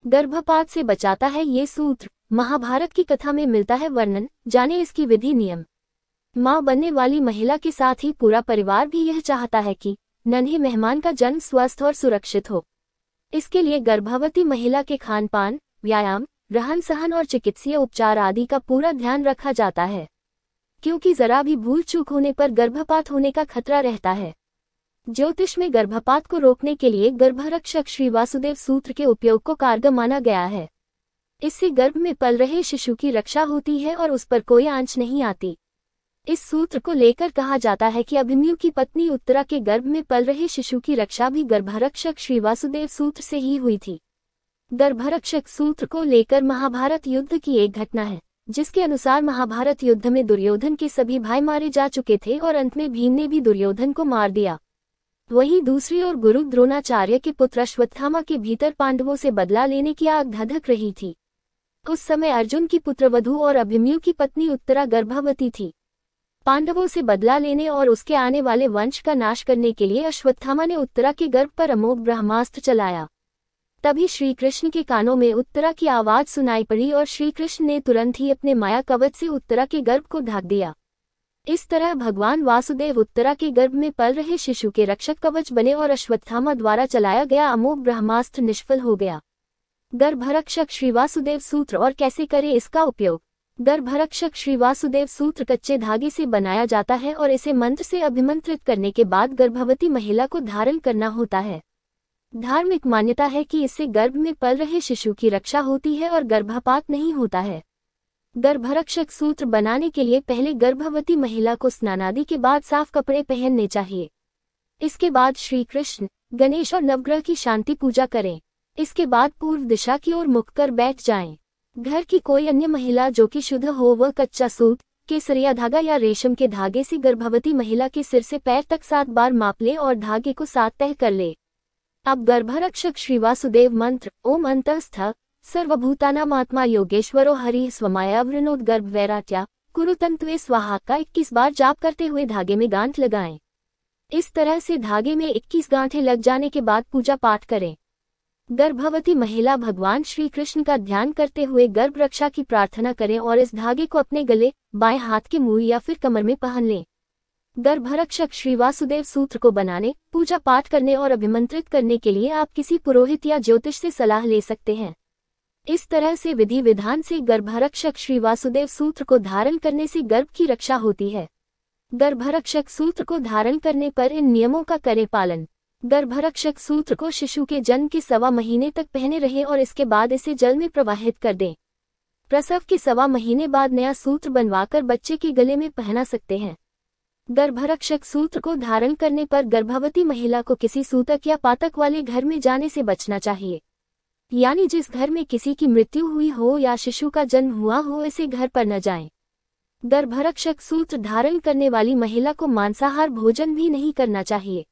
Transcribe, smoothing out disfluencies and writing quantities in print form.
गर्भपात से बचाता है ये सूत्र। महाभारत की कथा में मिलता है वर्णन, जाने इसकी विधि नियम। माँ बनने वाली महिला के साथ ही पूरा परिवार भी यह चाहता है कि नन्हे मेहमान का जन्म स्वस्थ और सुरक्षित हो। इसके लिए गर्भवती महिला के खान पान, व्यायाम, रहन सहन और चिकित्सीय उपचार आदि का पूरा ध्यान रखा जाता है, क्योंकि जरा भी भूल चूक होने पर गर्भपात होने का खतरा रहता है। ज्योतिष में गर्भपात को रोकने के लिए गर्भरक्षक श्री वासुदेव सूत्र के उपयोग को कारगर माना गया है। इससे गर्भ में पल रहे शिशु की रक्षा होती है और उस पर कोई आंच नहीं आती। इस सूत्र को लेकर कहा जाता है कि अभिमन्यु की पत्नी उत्तरा के गर्भ में पल रहे शिशु की रक्षा भी गर्भरक्षक श्री वासुदेव सूत्र से ही हुई थी। गर्भरक्षक सूत्र को लेकर महाभारत युद्ध की एक घटना है, जिसके अनुसार महाभारत युद्ध में दुर्योधन के सभी भाई मारे जा चुके थे और अंत में भीम ने भी दुर्योधन को मार दिया। वहीं दूसरी ओर गुरु द्रोणाचार्य के पुत्र अश्वत्थामा के भीतर पांडवों से बदला लेने की आग धधक रही थी। उस समय अर्जुन की पुत्रवधू और अभिमन्यु की पत्नी उत्तरा गर्भवती थी। पांडवों से बदला लेने और उसके आने वाले वंश का नाश करने के लिए अश्वत्थामा ने उत्तरा के गर्भ पर अमोघ ब्रह्मास्त्र चलाया। तभी श्री कृष्ण के कानों में उत्तरा की आवाज सुनाई पड़ी और श्री कृष्ण ने तुरंत ही अपने माया कवच से उत्तरा के गर्भ को ढक दिया। इस तरह भगवान वासुदेव उत्तरा के गर्भ में पल रहे शिशु के रक्षक कवच बने और अश्वत्थामा द्वारा चलाया गया अमोघ ब्रह्मास्त्र निष्फल हो गया। गर्भरक्षक श्री वासुदेव सूत्र और कैसे करें इसका उपयोग। गर्भरक्षक श्री वासुदेव सूत्र कच्चे धागे से बनाया जाता है और इसे मंत्र से अभिमंत्रित करने के बाद गर्भवती महिला को धारण करना होता है। धार्मिक मान्यता है कि इससे गर्भ में पल रहे शिशु की रक्षा होती है और गर्भपात नहीं होता है। गर्भरक्षक सूत्र बनाने के लिए पहले गर्भवती महिला को स्नानादि के बाद साफ कपड़े पहनने चाहिए। इसके बाद श्री कृष्ण, गणेश और नवग्रह की शांति पूजा करें। इसके बाद पूर्व दिशा की ओर मुख कर बैठ जाएं। घर की कोई अन्य महिला जो कि शुद्ध हो वह कच्चा सूत, केसरिया धागा या रेशम के धागे से गर्भवती महिला के सिर से पैर तक 7 बार माप ले और धागे को 7 तह कर ले। अब गर्भरक्षक श्री वासुदेव मंत्र ओम अंतस्थ सर्वभूतानामात्मा योगेश्वरो हरि स्वमायावृणोद गर्भवैराट्या कुरुतंत्वे स्वाहा का 21 बार जाप करते हुए धागे में गांठ लगाएं। इस तरह से धागे में 21 गांठें लग जाने के बाद पूजा पाठ करें। गर्भवती महिला भगवान श्री कृष्ण का ध्यान करते हुए गर्भ रक्षा की प्रार्थना करें और इस धागे को अपने गले, बाएं हाथ के मुंह या फिर कमर में पहन लें। गर्भरक्षक श्री वासुदेव सूत्र को बनाने, पूजा पाठ करने और अभिमंत्रित करने के लिए आप किसी पुरोहित या ज्योतिष से सलाह ले सकते हैं। इस तरह से विधि विधान से गर्भरक्षक श्री वासुदेव सूत्र को धारण करने से गर्भ की रक्षा होती है। गर्भरक्षक सूत्र को धारण करने पर इन नियमों का करें पालन। गर्भरक्षक सूत्र को शिशु के जन्म के 1.25 महीने तक पहने रहें और इसके बाद इसे जल में प्रवाहित कर दें। प्रसव के 1.25 महीने बाद नया सूत्र बनवाकर बच्चे के गले में पहना सकते हैं। गर्भरक्षक सूत्र को धारण करने पर गर्भवती महिला को किसी सूतक या पातक वाले घर में जाने से बचना चाहिए। यानी जिस घर में किसी की मृत्यु हुई हो या शिशु का जन्म हुआ हो, ऐसे घर पर न जाएं। गर्भरक्षक सूत्र धारण करने वाली महिला को मांसाहार भोजन भी नहीं करना चाहिए।